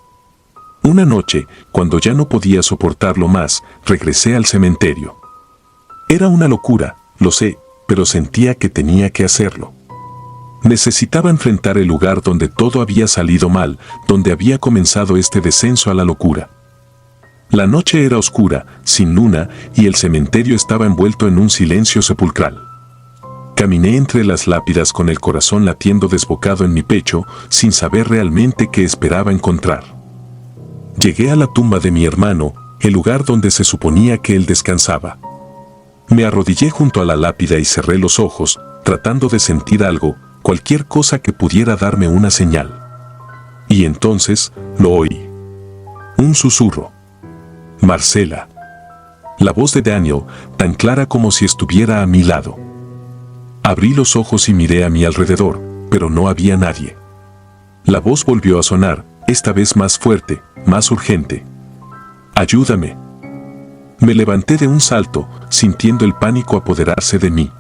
Una noche, cuando ya no podía soportarlo más, regresé al cementerio. Era una locura, lo sé, pero sentía que tenía que hacerlo. Necesitaba enfrentar el lugar donde todo había salido mal, donde había comenzado este descenso a la locura. La noche era oscura, sin luna, y el cementerio estaba envuelto en un silencio sepulcral. Caminé entre las lápidas con el corazón latiendo desbocado en mi pecho, sin saber realmente qué esperaba encontrar. Llegué a la tumba de mi hermano, el lugar donde se suponía que él descansaba. Me arrodillé junto a la lápida y cerré los ojos, tratando de sentir algo, cualquier cosa que pudiera darme una señal. Y entonces, lo oí. Un susurro. Marcela. La voz de Daniel, tan clara como si estuviera a mi lado. Abrí los ojos y miré a mi alrededor, pero no había nadie. La voz volvió a sonar, esta vez más fuerte, más urgente. Ayúdame. Me levanté de un salto, sintiendo el pánico apoderarse de mí.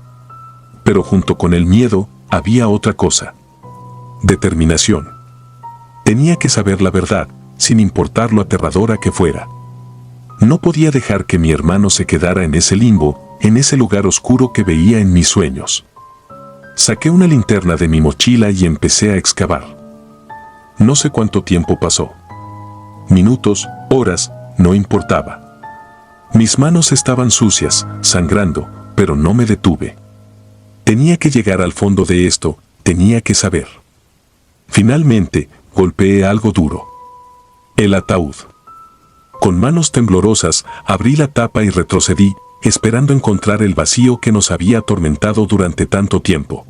Pero junto con el miedo, había otra cosa. Determinación. Tenía que saber la verdad, sin importar lo aterradora que fuera. No podía dejar que mi hermano se quedara en ese limbo, en ese lugar oscuro que veía en mis sueños. Saqué una linterna de mi mochila y empecé a excavar. No sé cuánto tiempo pasó. Minutos, horas, no importaba. Mis manos estaban sucias, sangrando, pero no me detuve. Tenía que llegar al fondo de esto, tenía que saber. Finalmente, golpeé algo duro. El ataúd. Con manos temblorosas, abrí la tapa y retrocedí, esperando encontrar el vacío que nos había atormentado durante tanto tiempo.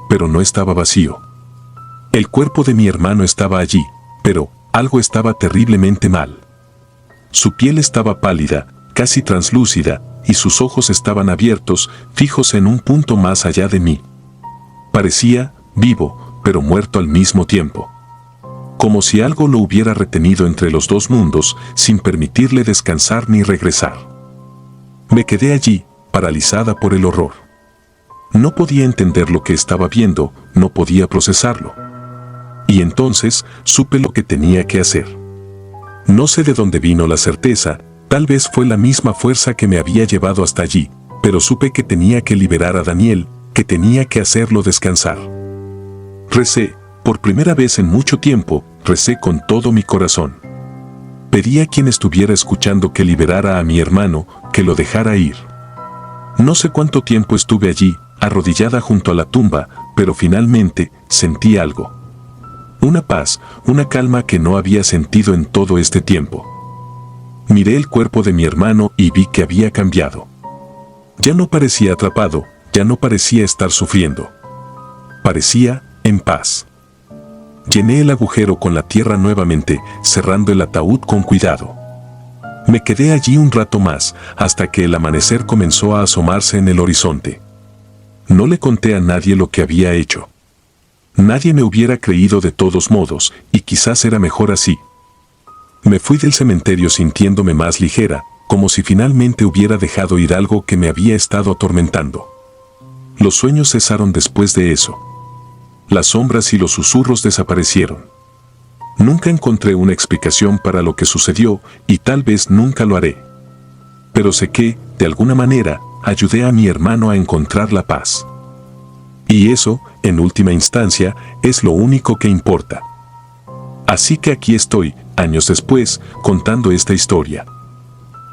Pero no estaba vacío. El cuerpo de mi hermano estaba allí, pero algo estaba terriblemente mal. Su piel estaba pálida, casi translúcida, y sus ojos estaban abiertos, fijos en un punto más allá de mí. Parecía vivo, pero muerto al mismo tiempo. Como si algo lo hubiera retenido entre los dos mundos, sin permitirle descansar ni regresar. Me quedé allí, paralizada por el horror. No podía entender lo que estaba viendo, no podía procesarlo. Y entonces, supe lo que tenía que hacer. No sé de dónde vino la certeza, tal vez fue la misma fuerza que me había llevado hasta allí, pero supe que tenía que liberar a Daniel, que tenía que hacerlo descansar. Recé, por primera vez en mucho tiempo, recé con todo mi corazón. Pedí a quien estuviera escuchando que liberara a mi hermano, que lo dejara ir. No sé cuánto tiempo estuve allí, arrodillada junto a la tumba, pero finalmente sentí algo. Una paz, una calma que no había sentido en todo este tiempo. Miré el cuerpo de mi hermano y vi que había cambiado. Ya no parecía atrapado, ya no parecía estar sufriendo. parecía en paz. Llené el agujero con la tierra nuevamente, cerrando el ataúd con cuidado. Me quedé allí un rato más, hasta que el amanecer comenzó a asomarse en el horizonte. No le conté a nadie lo que había hecho. Nadie me hubiera creído de todos modos, y quizás era mejor así. Me fui del cementerio sintiéndome más ligera, como si finalmente hubiera dejado ir algo que me había estado atormentando. Los sueños cesaron después de eso. Las sombras y los susurros desaparecieron. Nunca encontré una explicación para lo que sucedió, y tal vez nunca lo haré. Pero sé que, de alguna manera, ayudé a mi hermano a encontrar la paz. Y eso, en última instancia, es lo único que importa. Así que aquí estoy, años después, contando esta historia.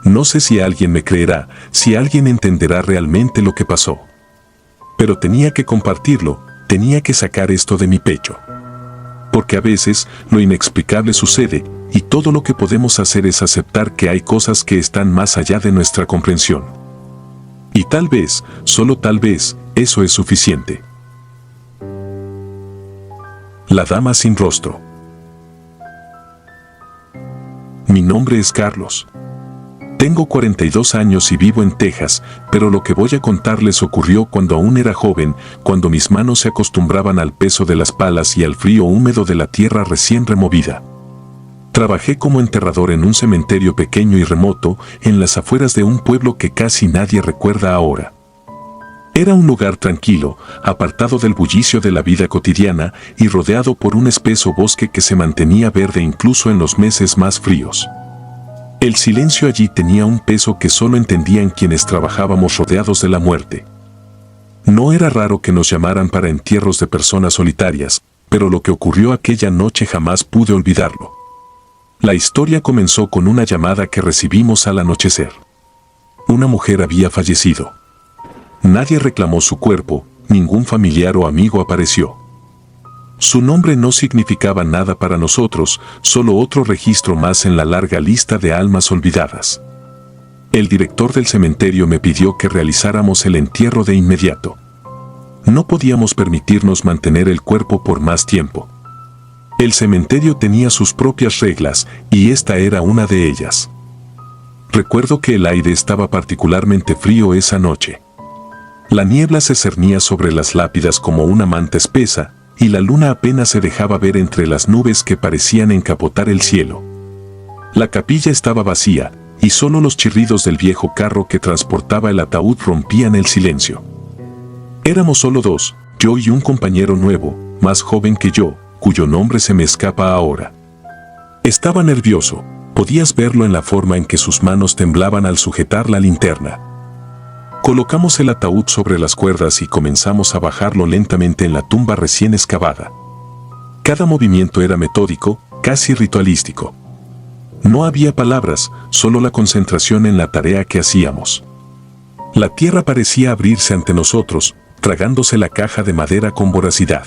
No sé si alguien me creerá, si alguien entenderá realmente lo que pasó. Pero tenía que compartirlo, tenía que sacar esto de mi pecho. Porque a veces, lo inexplicable sucede, y todo lo que podemos hacer es aceptar que hay cosas que están más allá de nuestra comprensión. Y tal vez, solo tal vez, eso es suficiente. La dama sin rostro. Mi nombre es Carlos. Tengo 42 años y vivo en Texas, pero lo que voy a contarles ocurrió cuando aún era joven, cuando mis manos se acostumbraban al peso de las palas y al frío húmedo de la tierra recién removida. Trabajé como enterrador en un cementerio pequeño y remoto, en las afueras de un pueblo que casi nadie recuerda ahora. Era un lugar tranquilo, apartado del bullicio de la vida cotidiana y rodeado por un espeso bosque que se mantenía verde incluso en los meses más fríos. El silencio allí tenía un peso que solo entendían quienes trabajábamos rodeados de la muerte. No era raro que nos llamaran para entierros de personas solitarias, pero lo que ocurrió aquella noche jamás pude olvidarlo. La historia comenzó con una llamada que recibimos al anochecer. Una mujer había fallecido. Nadie reclamó su cuerpo, ningún familiar o amigo apareció. Su nombre no significaba nada para nosotros, solo otro registro más en la larga lista de almas olvidadas. El director del cementerio me pidió que realizáramos el entierro de inmediato. No podíamos permitirnos mantener el cuerpo por más tiempo. El cementerio tenía sus propias reglas, y esta era una de ellas. Recuerdo que el aire estaba particularmente frío esa noche. La niebla se cernía sobre las lápidas como una manta espesa, y la luna apenas se dejaba ver entre las nubes que parecían encapotar el cielo. La capilla estaba vacía, y solo los chirridos del viejo carro que transportaba el ataúd rompían el silencio. Éramos solo dos, yo y un compañero nuevo, más joven que yo, cuyo nombre se me escapa ahora. Estaba nervioso, podías verlo en la forma en que sus manos temblaban al sujetar la linterna. Colocamos el ataúd sobre las cuerdas y comenzamos a bajarlo lentamente en la tumba recién excavada. Cada movimiento era metódico, casi ritualístico. No había palabras, solo la concentración en la tarea que hacíamos. La tierra parecía abrirse ante nosotros, tragándose la caja de madera con voracidad.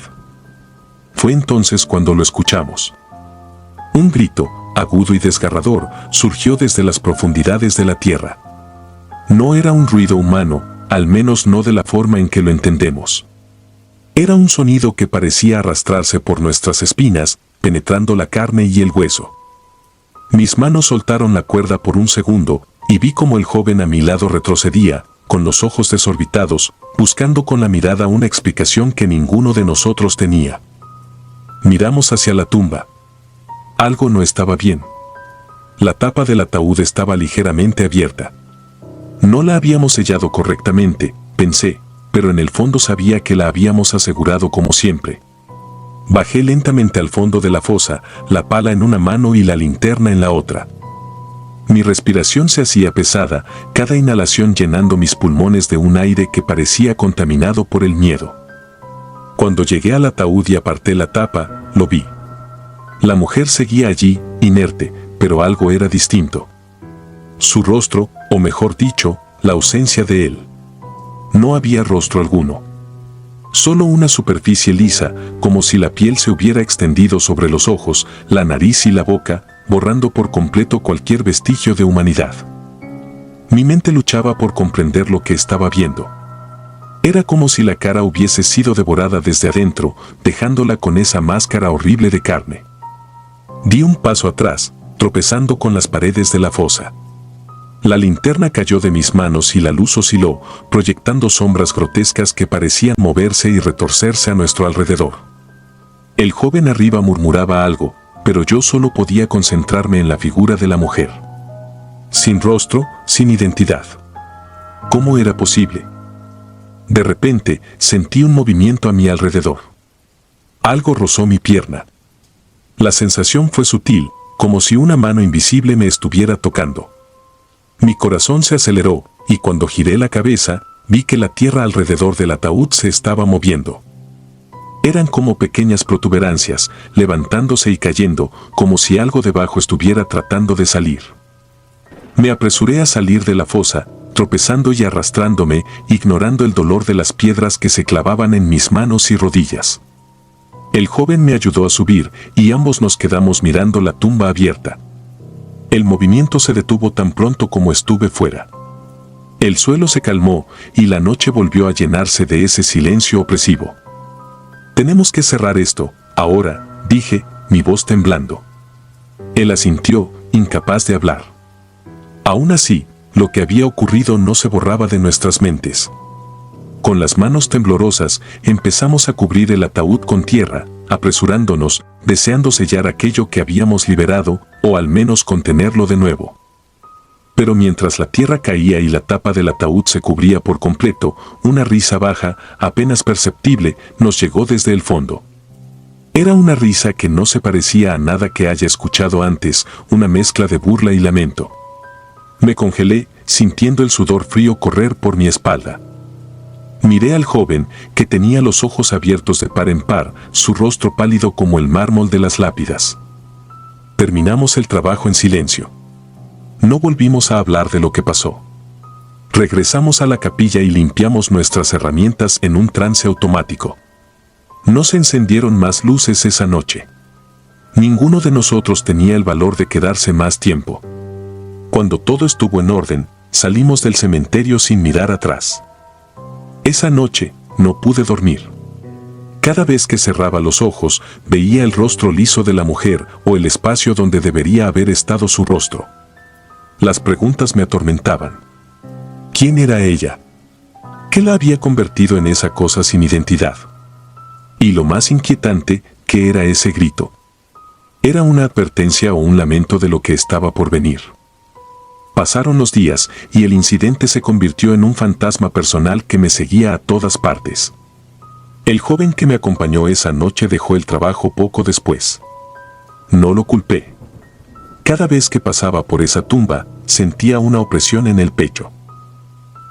Fue entonces cuando lo escuchamos. Un grito, agudo y desgarrador, surgió desde las profundidades de la tierra. No era un ruido humano, al menos no de la forma en que lo entendemos. Era un sonido que parecía arrastrarse por nuestras espinas, penetrando la carne y el hueso. Mis manos soltaron la cuerda por un segundo, y vi como el joven a mi lado retrocedía, con los ojos desorbitados, buscando con la mirada una explicación que ninguno de nosotros tenía. Miramos hacia la tumba. Algo no estaba bien. La tapa del ataúd estaba ligeramente abierta. No la habíamos sellado correctamente, pensé, pero en el fondo sabía que la habíamos asegurado como siempre. Bajé lentamente al fondo de la fosa, la pala en una mano y la linterna en la otra. Mi respiración se hacía pesada, cada inhalación llenando mis pulmones de un aire que parecía contaminado por el miedo. Cuando llegué al ataúd y aparté la tapa, lo vi. La mujer seguía allí, inerte, pero algo era distinto. Su rostro, o mejor dicho, la ausencia de él. No había rostro alguno. Solo una superficie lisa, como si la piel se hubiera extendido sobre los ojos, la nariz y la boca, borrando por completo cualquier vestigio de humanidad. Mi mente luchaba por comprender lo que estaba viendo. Era como si la cara hubiese sido devorada desde adentro, dejándola con esa máscara horrible de carne. Di un paso atrás, tropezando con las paredes de la fosa. La linterna cayó de mis manos y la luz osciló, proyectando sombras grotescas que parecían moverse y retorcerse a nuestro alrededor. El joven arriba murmuraba algo, pero yo solo podía concentrarme en la figura de la mujer. Sin rostro, sin identidad. ¿Cómo era posible? De repente, sentí un movimiento a mi alrededor. Algo rozó mi pierna. La sensación fue sutil, como si una mano invisible me estuviera tocando. Mi corazón se aceleró, y cuando giré la cabeza, vi que la tierra alrededor del ataúd se estaba moviendo. Eran como pequeñas protuberancias, levantándose y cayendo, como si algo debajo estuviera tratando de salir. Me apresuré a salir de la fosa, tropezando y arrastrándome, ignorando el dolor de las piedras que se clavaban en mis manos y rodillas. El joven me ayudó a subir, y ambos nos quedamos mirando la tumba abierta. El movimiento se detuvo tan pronto como estuve fuera. El suelo se calmó, y la noche volvió a llenarse de ese silencio opresivo. «Tenemos que cerrar esto, ahora», dije, mi voz temblando. Él asintió, incapaz de hablar. Aún así, lo que había ocurrido no se borraba de nuestras mentes. Con las manos temblorosas, empezamos a cubrir el ataúd con tierra, apresurándonos, deseando sellar aquello que habíamos liberado, o al menos contenerlo de nuevo. Pero mientras la tierra caía y la tapa del ataúd se cubría por completo, una risa baja, apenas perceptible, nos llegó desde el fondo. Era una risa que no se parecía a nada que haya escuchado antes, una mezcla de burla y lamento. Me congelé, sintiendo el sudor frío correr por mi espalda. Miré al joven, que tenía los ojos abiertos de par en par, su rostro pálido como el mármol de las lápidas. Terminamos el trabajo en silencio. No volvimos a hablar de lo que pasó. Regresamos a la capilla y limpiamos nuestras herramientas en un trance automático. No se encendieron más luces esa noche. Ninguno de nosotros tenía el valor de quedarse más tiempo. Cuando todo estuvo en orden, salimos del cementerio sin mirar atrás. Esa noche, no pude dormir. Cada vez que cerraba los ojos, veía el rostro liso de la mujer o el espacio donde debería haber estado su rostro. Las preguntas me atormentaban. ¿Quién era ella? ¿Qué la había convertido en esa cosa sin identidad? Y lo más inquietante, ¿qué era ese grito? ¿Era una advertencia o un lamento de lo que estaba por venir? Pasaron los días y el incidente se convirtió en un fantasma personal que me seguía a todas partes. El joven que me acompañó esa noche dejó el trabajo poco después. No lo culpé. Cada vez que pasaba por esa tumba, sentía una opresión en el pecho.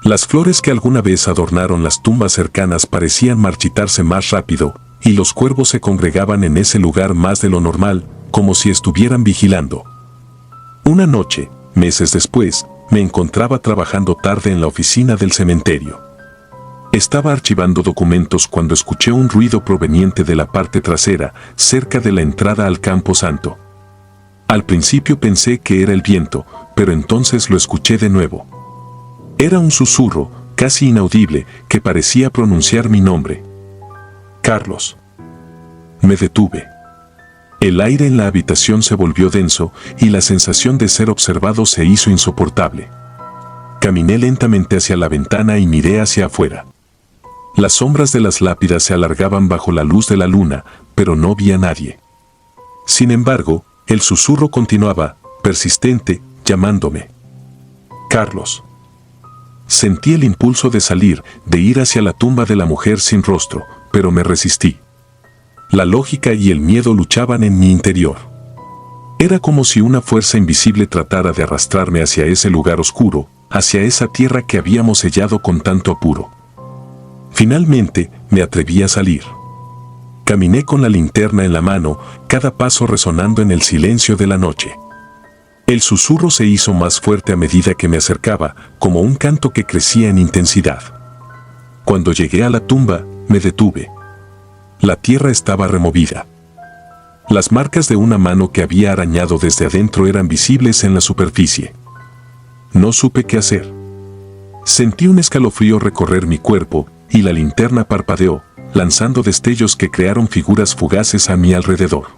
Las flores que alguna vez adornaron las tumbas cercanas parecían marchitarse más rápido, y los cuervos se congregaban en ese lugar más de lo normal, como si estuvieran vigilando. Una noche, meses después, me encontraba trabajando tarde en la oficina del cementerio. Estaba archivando documentos cuando escuché un ruido proveniente de la parte trasera, cerca de la entrada al Campo Santo. Al principio pensé que era el viento, pero entonces lo escuché de nuevo. Era un susurro, casi inaudible, que parecía pronunciar mi nombre. Carlos. Me detuve. El aire en la habitación se volvió denso y la sensación de ser observado se hizo insoportable. Caminé lentamente hacia la ventana y miré hacia afuera. Las sombras de las lápidas se alargaban bajo la luz de la luna, pero no vi a nadie. Sin embargo, el susurro continuaba, persistente, llamándome. Carlos. Sentí el impulso de salir, de ir hacia la tumba de la mujer sin rostro, pero me resistí. La lógica y el miedo luchaban en mi interior. Era como si una fuerza invisible tratara de arrastrarme hacia ese lugar oscuro, hacia esa tierra que habíamos sellado con tanto apuro. Finalmente, me atreví a salir. Caminé con la linterna en la mano, cada paso resonando en el silencio de la noche. El susurro se hizo más fuerte a medida que me acercaba, como un canto que crecía en intensidad. Cuando llegué a la tumba, me detuve. La tierra estaba removida. Las marcas de una mano que había arañado desde adentro eran visibles en la superficie. No supe qué hacer. Sentí un escalofrío recorrer mi cuerpo, y la linterna parpadeó, lanzando destellos que crearon figuras fugaces a mi alrededor.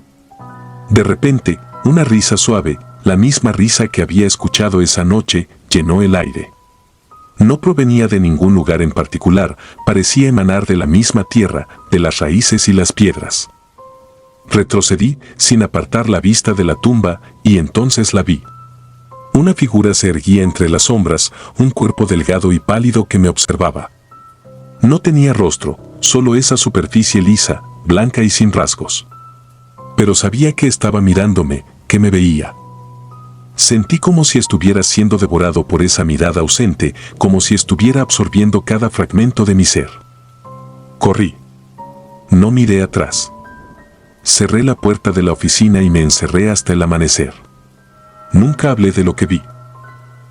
De repente, una risa suave, la misma risa que había escuchado esa noche, llenó el aire. No provenía de ningún lugar en particular, parecía emanar de la misma tierra, de las raíces y las piedras. Retrocedí, sin apartar la vista de la tumba, y entonces la vi. Una figura se erguía entre las sombras, un cuerpo delgado y pálido que me observaba. No tenía rostro, solo esa superficie lisa, blanca y sin rasgos. Pero sabía que estaba mirándome, que me veía. Sentí como si estuviera siendo devorado por esa mirada ausente, como si estuviera absorbiendo cada fragmento de mi ser. Corrí. No miré atrás. Cerré la puerta de la oficina y me encerré hasta el amanecer. Nunca hablé de lo que vi.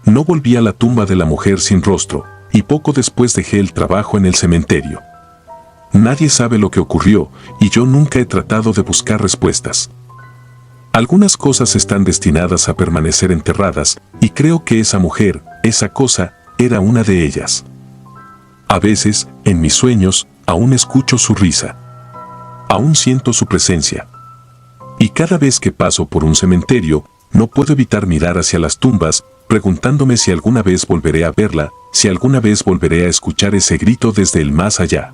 No volví a la tumba de la mujer sin rostro, y poco después dejé el trabajo en el cementerio. Nadie sabe lo que ocurrió, y yo nunca he tratado de buscar respuestas. Algunas cosas están destinadas a permanecer enterradas, y creo que esa mujer, esa cosa, era una de ellas. A veces, en mis sueños, aún escucho su risa. Aún siento su presencia. Y cada vez que paso por un cementerio, no puedo evitar mirar hacia las tumbas, preguntándome si alguna vez volveré a verla, si alguna vez volveré a escuchar ese grito desde el más allá.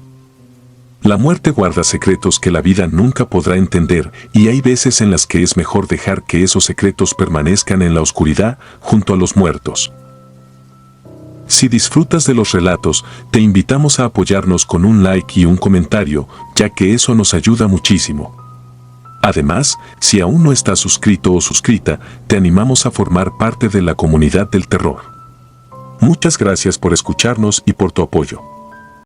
La muerte guarda secretos que la vida nunca podrá entender, y hay veces en las que es mejor dejar que esos secretos permanezcan en la oscuridad, junto a los muertos. Si disfrutas de los relatos, te invitamos a apoyarnos con un like y un comentario, ya que eso nos ayuda muchísimo. Además, si aún no estás suscrito o suscrita, te animamos a formar parte de la comunidad del terror. Muchas gracias por escucharnos y por tu apoyo.